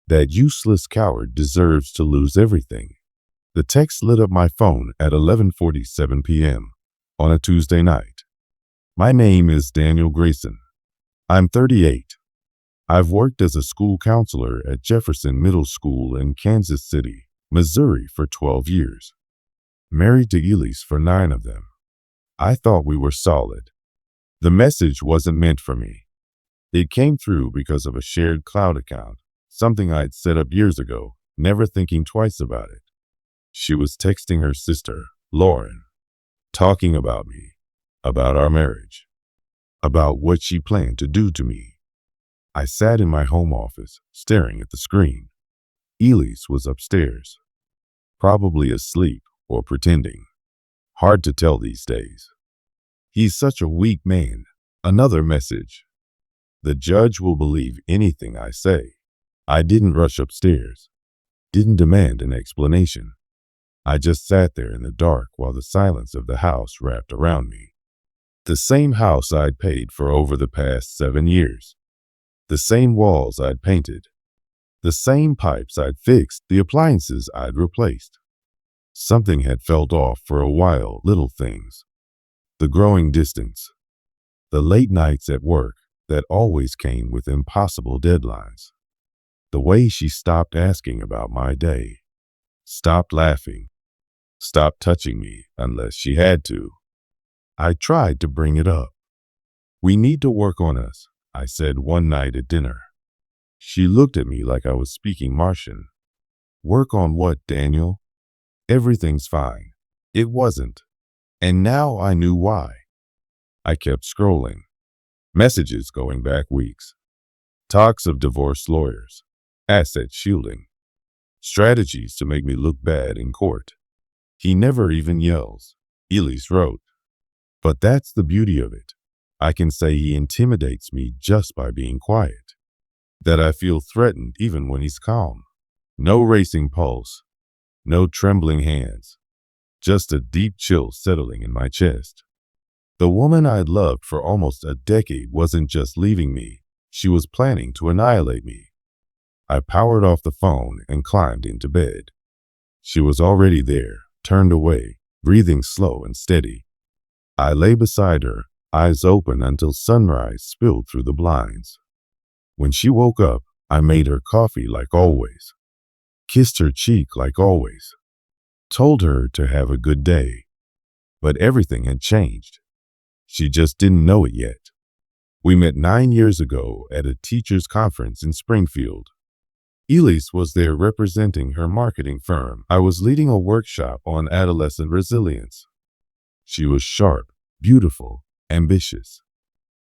That useless coward deserves to lose everything. The text lit up my phone at 11:47 p.m. on a Tuesday night. My name is Daniel Grayson. I'm 38. I've worked as a school counselor at Jefferson Middle School in Kansas City, Missouri for 12 years. Married to Elise for 9 of them. I thought we were solid. The message wasn't meant for me. It came through because of a shared cloud account, something I'd set up years ago, never thinking twice about it. She was texting her sister, Lauren, talking about me, about our marriage, about what she planned to do to me. I sat in my home office, staring at the screen. Elise was upstairs, probably asleep or pretending. Hard to tell these days. He's such a weak man. Another message. The judge will believe anything I say. I didn't rush upstairs, didn't demand an explanation. I just sat there in the dark while the silence of the house wrapped around me. The same house I'd paid for over the past 7 years. The same walls I'd painted. The same pipes I'd fixed, the appliances I'd replaced. Something had felt off for a while, little things. The growing distance. The late nights at work that always came with impossible deadlines. The way she stopped asking about my day. Stopped laughing. Stopped touching me unless she had to. I tried to bring it up. We need to work on us, I said one night at dinner. She looked at me like I was speaking Martian. Work on what, Daniel? Everything's fine. It wasn't. And now I knew why. I kept scrolling. Messages going back weeks. Talks of divorce lawyers. Asset shielding. Strategies to make me look bad in court. He never even yells, Elise wrote. But that's the beauty of it. I can say he intimidates me just by being quiet. That I feel threatened even when he's calm. No racing pulse. No trembling hands. Just a deep chill settling in my chest. The woman I'd loved for almost a decade wasn't just leaving me. She was planning to annihilate me. I powered off the phone and climbed into bed. She was already there, turned away, breathing slow and steady. I lay beside her, eyes open until sunrise spilled through the blinds. When she woke up, I made her coffee like always, kissed her cheek like always, told her to have a good day. But everything had changed. She just didn't know it yet. We met 9 years ago at a teachers' conference in Springfield. Elise was there representing her marketing firm. I was leading a workshop on adolescent resilience. She was sharp, beautiful, ambitious.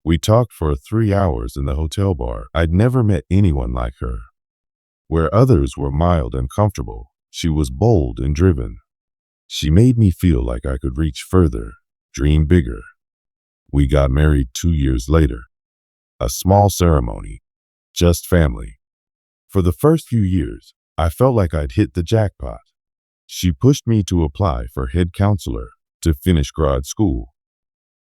We talked for 3 hours in the hotel bar. I'd never met anyone like her. Where others were mild and comfortable, she was bold and driven. She made me feel like I could reach further, dream bigger. We got married 2 years later. A small ceremony, just family. For the first few years, I felt like I'd hit the jackpot. She pushed me to apply for head counselor to finish grad school.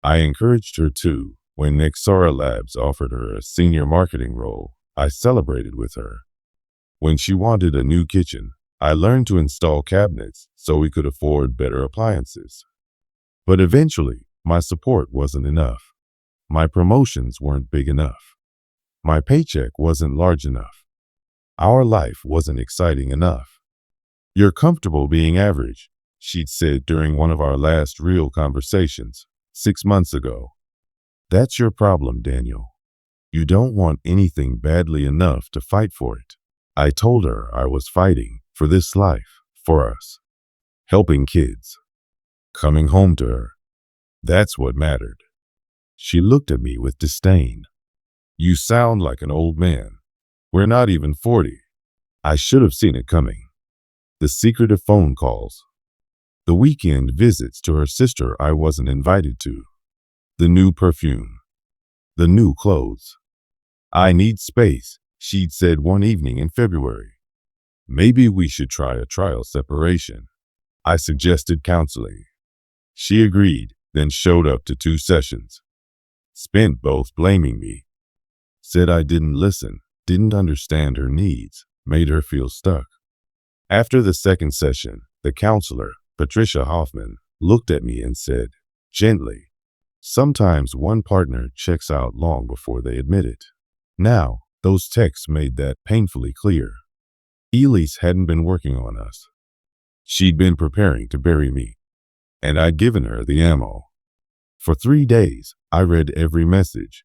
I encouraged her too. When Nexara Labs offered her a senior marketing role, I celebrated with her. When she wanted a new kitchen, I learned to install cabinets so we could afford better appliances. But eventually, my support wasn't enough. My promotions weren't big enough. My paycheck wasn't large enough. Our life wasn't exciting enough. You're comfortable being average, she'd said during one of our last real conversations, 6 months ago. That's your problem, Daniel. You don't want anything badly enough to fight for it. I told her I was fighting for this life, for us. Helping kids. Coming home to her. That's what mattered. She looked at me with disdain. You sound like an old man. We're not even 40. I should have seen it coming. The secretive phone calls. The weekend visits to her sister I wasn't invited to. The new perfume. The new clothes. I need space, she'd said one evening in February. Maybe we should try a trial separation. I suggested counseling. She agreed, then showed up to 2 sessions. Spent both blaming me. Said I didn't listen, didn't understand her needs, made her feel stuck. After the second session, the counselor, Patricia Hoffman, looked at me and said, gently, sometimes one partner checks out long before they admit it. Now, those texts made that painfully clear. Elise hadn't been working on us. She'd been preparing to bury me, and I'd given her the ammo. For 3 days, I read every message.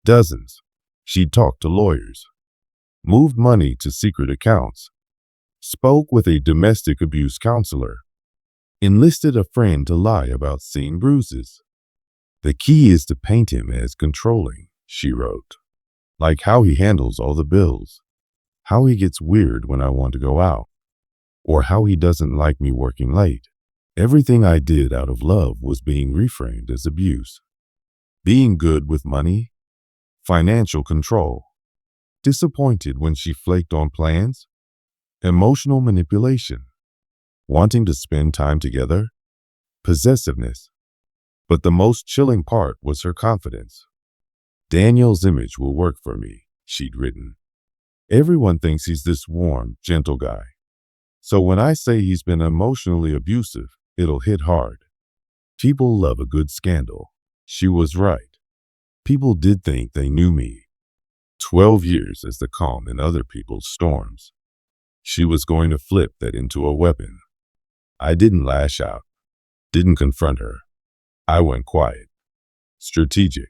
Dozens. She'd talked to lawyers, moved money to secret accounts, spoke with a domestic abuse counselor, enlisted a friend to lie about seeing bruises. The key is to paint him as controlling, she wrote, like how he handles all the bills, how he gets weird when I want to go out, or how he doesn't like me working late. Everything I did out of love was being reframed as abuse. Being good with money, financial control, disappointed when she flaked on plans, emotional manipulation, wanting to spend time together, possessiveness. But the most chilling part was her confidence. Daniel's image will work for me, she'd written. Everyone thinks he's this warm, gentle guy. So when I say he's been emotionally abusive, it'll hit hard. People love a good scandal. She was right. People did think they knew me. 12 years as the calm in other people's storms. She was going to flip that into a weapon. I didn't lash out, didn't confront her. I went quiet, strategic.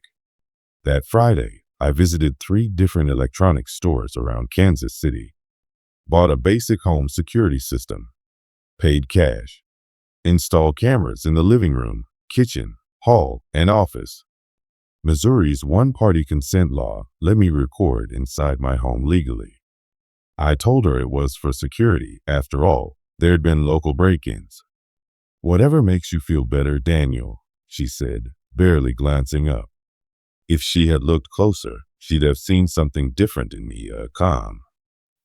That Friday, I visited 3 different electronics stores around Kansas City, bought a basic home security system, paid cash, installed cameras in the living room, kitchen, hall, and office. Missouri's one-party consent law let me record inside my home legally. I told her it was for security. After all, there had been local break-ins. Whatever makes you feel better, Daniel, she said, barely glancing up. If she had looked closer, she'd have seen something different in me, a calm,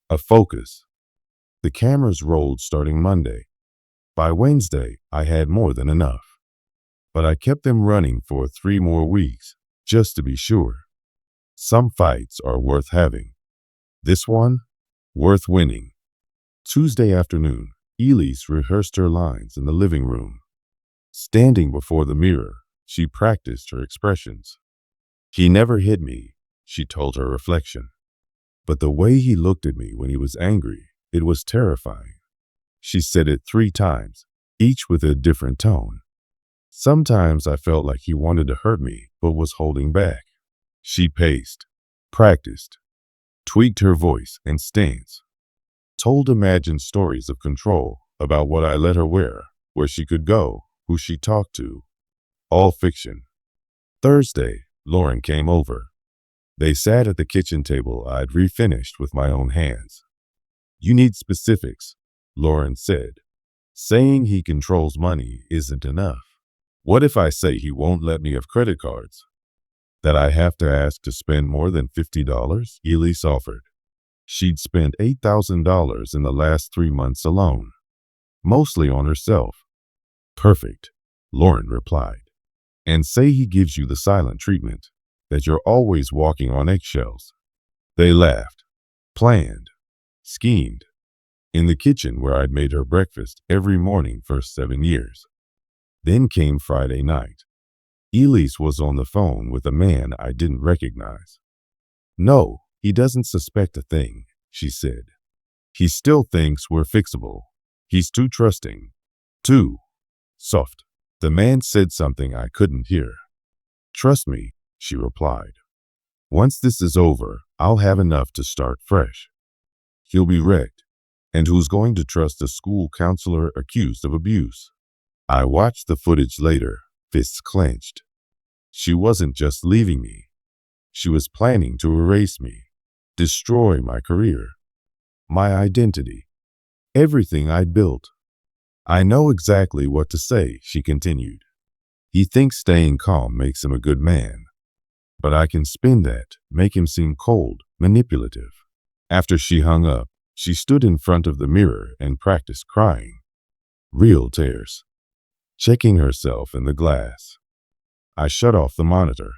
a focus. The cameras rolled starting Monday. By Wednesday, I had more than enough. But I kept them running for 3 more weeks, just to be sure. Some fights are worth having. This one, worth winning. Tuesday afternoon, Elise rehearsed her lines in the living room. Standing before the mirror, she practiced her expressions. He never hit me, she told her reflection. But the way he looked at me when he was angry, it was terrifying. She said it 3 times, each with a different tone. Sometimes I felt like he wanted to hurt me, but was holding back. She paced, practiced, tweaked her voice and stance, told imagined stories of control about what I let her wear, where she could go, who she talked to. All fiction. Thursday, Lauren came over. They sat at the kitchen table I'd refinished with my own hands. You need specifics, Lauren said. Saying he controls money isn't enough. What if I say he won't let me have credit cards? That I have to ask to spend more than $50? Elise offered. She'd spent $8,000 in the last 3 months alone, mostly on herself. Perfect, Lauren replied. And say he gives you the silent treatment, that you're always walking on eggshells. They laughed, planned, schemed. In the kitchen where I'd made her breakfast every morning for 7 years. Then came Friday night. Elise was on the phone with a man I didn't recognize. No, he doesn't suspect a thing, she said. He still thinks we're fixable. He's too trusting, too soft. The man said something I couldn't hear. Trust me, she replied. Once this is over, I'll have enough to start fresh. He'll be wrecked. And who's going to trust a school counselor accused of abuse? I watched the footage later, fists clenched. She wasn't just leaving me. She was planning to erase me, destroy my career, my identity, everything I'd built. I know exactly what to say, she continued. He thinks staying calm makes him a good man. But I can spin that, make him seem cold, manipulative. After she hung up, she stood in front of the mirror and practiced crying. Real tears. Checking herself in the glass. I shut off the monitor.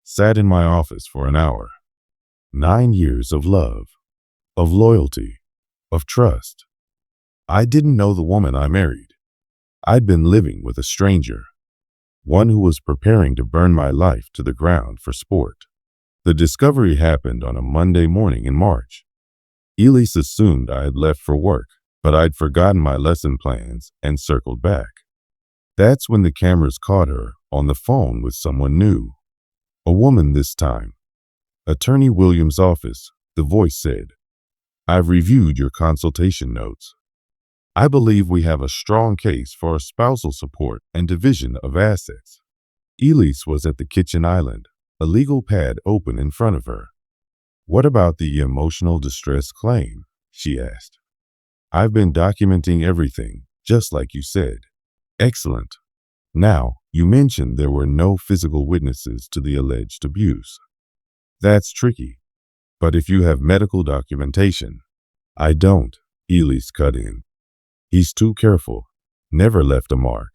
Sat in my office for an hour. 9 years of love, of loyalty, of trust. I didn't know the woman I married. I'd been living with a stranger, one who was preparing to burn my life to the ground for sport. The discovery happened on a Monday morning in March. Elise assumed I had left for work, but I'd forgotten my lesson plans and circled back. That's when the cameras caught her on the phone with someone new. A woman this time. Attorney Williams' office, the voice said. I've reviewed your consultation notes. I believe we have a strong case for spousal support and division of assets. Elise was at the kitchen island, a legal pad open in front of her. What about the emotional distress claim? She asked. I've been documenting everything, just like you said. Excellent. Now, you mentioned there were no physical witnesses to the alleged abuse. That's tricky. But if you have medical documentation, I don't, Elise cut in. He's too careful, never left a mark.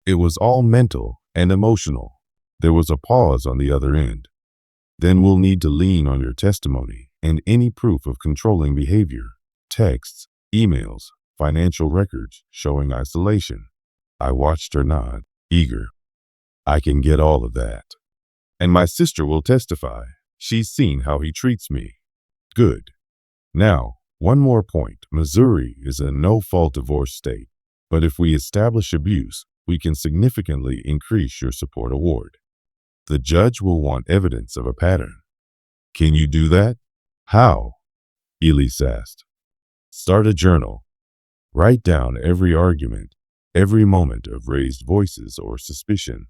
It was all mental and emotional. There was a pause on the other end. Then we'll need to lean on your testimony and any proof of controlling behavior, texts, emails, financial records showing isolation. I watched her nod, eager. I can get all of that. And my sister will testify. She's seen how he treats me. Good. Now, one more point. Missouri is a no-fault divorce state, but if we establish abuse, we can significantly increase your support award. The judge will want evidence of a pattern. Can you do that? How? Elise asked. Start a journal. Write down every argument, every moment of raised voices or suspicion.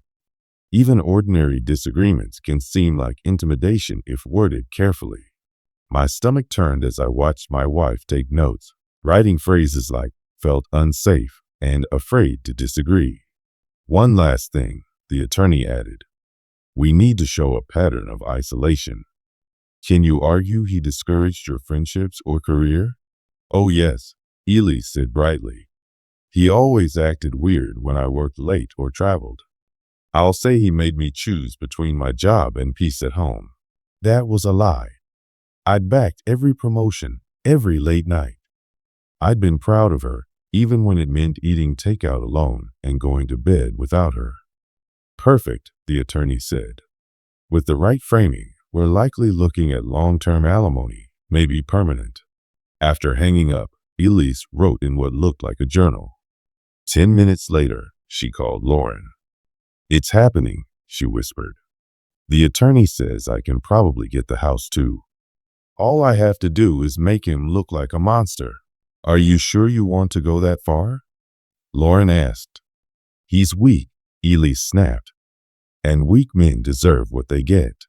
Even ordinary disagreements can seem like intimidation if worded carefully. My stomach turned as I watched my wife take notes, writing phrases like felt unsafe and afraid to disagree. One last thing, the attorney added. We need to show a pattern of isolation. Can you argue he discouraged your friendships or career? Oh yes, Elise said brightly. He always acted weird when I worked late or traveled. I'll say he made me choose between my job and peace at home. That was a lie. I'd backed every promotion, every late night. I'd been proud of her, even when it meant eating takeout alone and going to bed without her. Perfect, the attorney said. With the right framing, we're likely looking at long-term alimony, maybe permanent. After hanging up, Elise wrote in what looked like a journal. 10 minutes later, she called Lauren. It's happening, she whispered. The attorney says I can probably get the house too. All I have to do is make him look like a monster. Are you sure you want to go that far? Lauren asked. He's weak, Elise snapped. And weak men deserve what they get.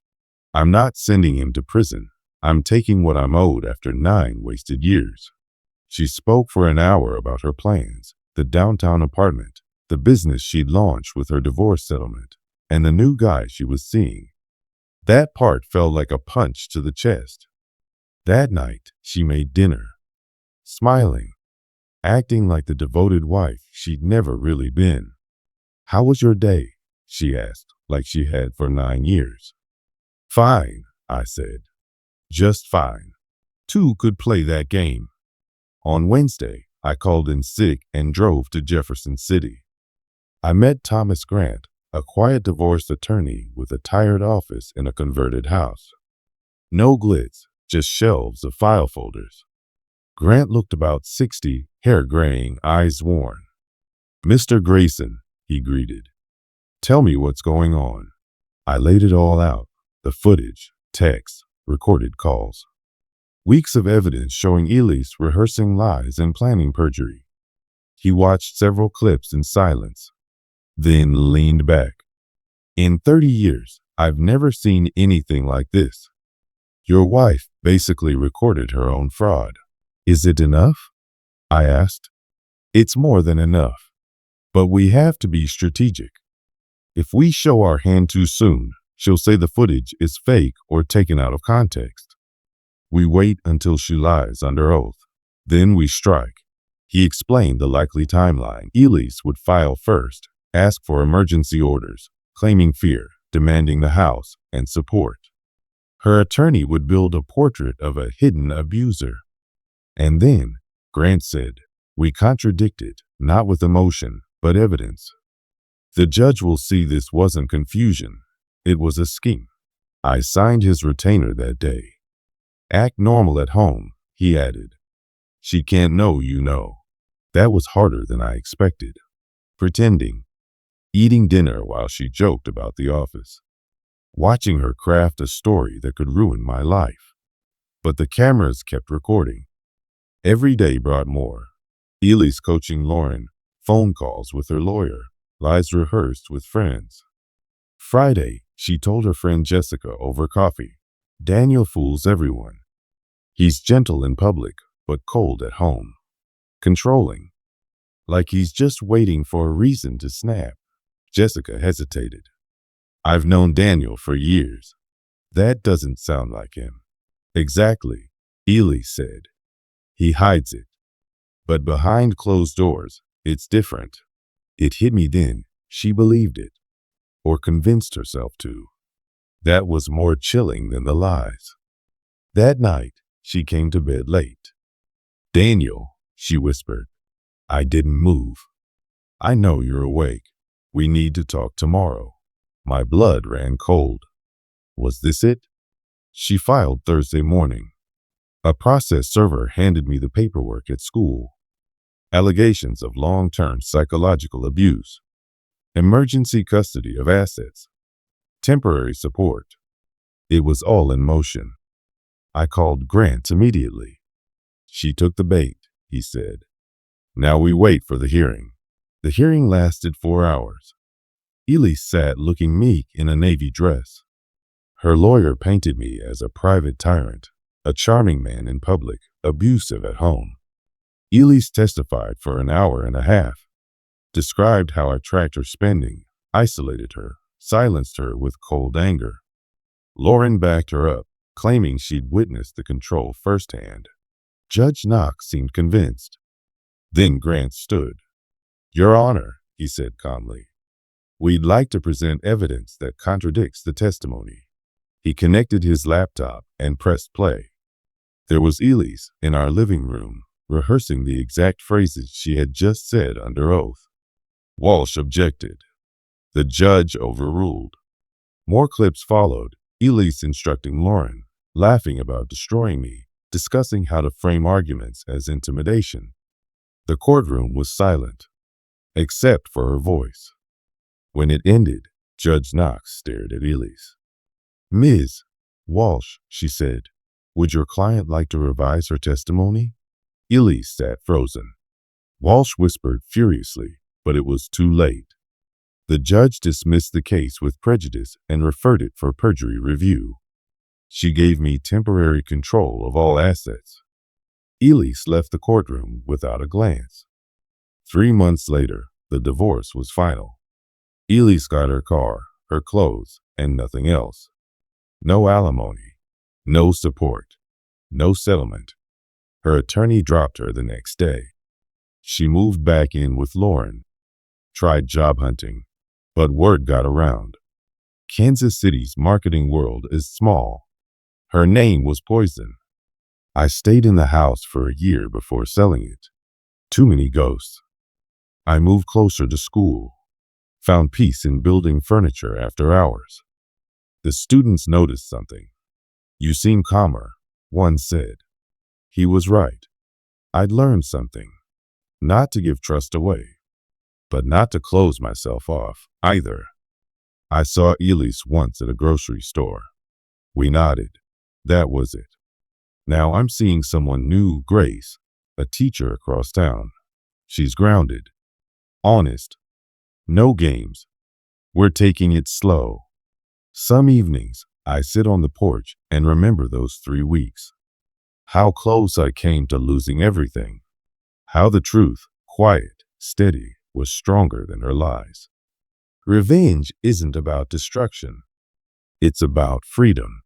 I'm not sending him to prison. I'm taking what I'm owed after 9 wasted years. She spoke for an hour about her plans, the downtown apartment, the business she'd launched with her divorce settlement, and the new guy she was seeing. That part felt like a punch to the chest. That night, she made dinner, smiling, acting like the devoted wife she'd never really been. How was your day? She asked, like she had for 9 years. Fine, I said. Just fine. 2 could play that game. On Wednesday, I called in sick and drove to Jefferson City. I met Thomas Grant, a quiet divorce attorney with a tired office in a converted house. No glitz, just shelves of file folders. Grant looked about 60, hair graying, eyes worn. Mr. Grayson, he greeted. Tell me what's going on. I laid it all out, the footage, texts, recorded calls. Weeks of evidence showing Elise rehearsing lies and planning perjury. He watched several clips in silence, then leaned back. In 30 years, I've never seen anything like this. Your wife basically recorded her own fraud. Is it enough? I asked. It's more than enough. But we have to be strategic. If we show our hand too soon, she'll say the footage is fake or taken out of context. We wait until she lies under oath. Then we strike. He explained the likely timeline. Elise would file first, ask for emergency orders, claiming fear, demanding the house, and support. Her attorney would build a portrait of a hidden abuser. And then, Grant said, we contradicted, not with emotion, but evidence. The judge will see this wasn't confusion. It was a scheme. I signed his retainer that day. Act normal at home, he added. She can't know you know. That was harder than I expected. Pretending. Eating dinner while she joked about the office. Watching her craft a story that could ruin my life. But the cameras kept recording. Every day brought more. Elise coaching Lauren, phone calls with her lawyer, lies rehearsed with friends. Friday, she told her friend Jessica over coffee, Daniel fools everyone. He's gentle in public, but cold at home. Controlling. Like he's just waiting for a reason to snap. Jessica hesitated. I've known Daniel for years. That doesn't sound like him. Exactly, Elise said. He hides it. But behind closed doors, it's different. It hit me then. She believed it. Or convinced herself to. That was more chilling than the lies. That night, she came to bed late. Daniel, she whispered. I didn't move. I know you're awake. We need to talk tomorrow. My blood ran cold. Was this it? She filed Thursday morning. A process server handed me the paperwork at school. Allegations of long-term psychological abuse. Emergency custody of assets. Temporary support. It was all in motion. I called Grant immediately. She took the bait, he said. Now we wait for the hearing. The hearing lasted 4 hours. Elise sat looking meek in a navy dress. Her lawyer painted me as a private tyrant, a charming man in public, abusive at home. Elise testified for an hour and a half, described how I tracked her spending, isolated her, silenced her with cold anger. Lauren backed her up, claiming she'd witnessed the control firsthand. Judge Knox seemed convinced. Then Grant stood. Your Honor, he said calmly, we'd like to present evidence that contradicts the testimony. He connected his laptop and pressed play. There was Elise in our living room, rehearsing the exact phrases she had just said under oath. Walsh objected. The judge overruled. More clips followed, Elise instructing Lauren, laughing about destroying me, discussing how to frame arguments as intimidation. The courtroom was silent, except for her voice. When it ended, Judge Knox stared at Elise. Ms. Walsh, she said, would your client like to revise her testimony? Elise sat frozen. Walsh whispered furiously, but it was too late. The judge dismissed the case with prejudice and referred it for perjury review. She gave me temporary control of all assets. Elise left the courtroom without a glance. 3 months later, the divorce was final. Elise got her car, her clothes, and nothing else. No alimony, no support, no settlement. Her attorney dropped her the next day. She moved back in with Lauren, tried job hunting, but word got around. Kansas City's marketing world is small. Her name was poison. I stayed in the house for a year before selling it. Too many ghosts. I moved closer to school, found peace in building furniture after hours. The students noticed something. You seem calmer, one said. He was right. I'd learned something. Not to give trust away, but not to close myself off either. I saw Elise once at a grocery store. We nodded. That was it. Now I'm seeing someone new, Grace, a teacher across town. She's grounded, honest, no games. We're taking it slow. Some evenings, I sit on the porch and remember those 3 weeks. How close I came to losing everything. How the truth, quiet, steady, was stronger than her lies. Revenge isn't about destruction. It's about freedom.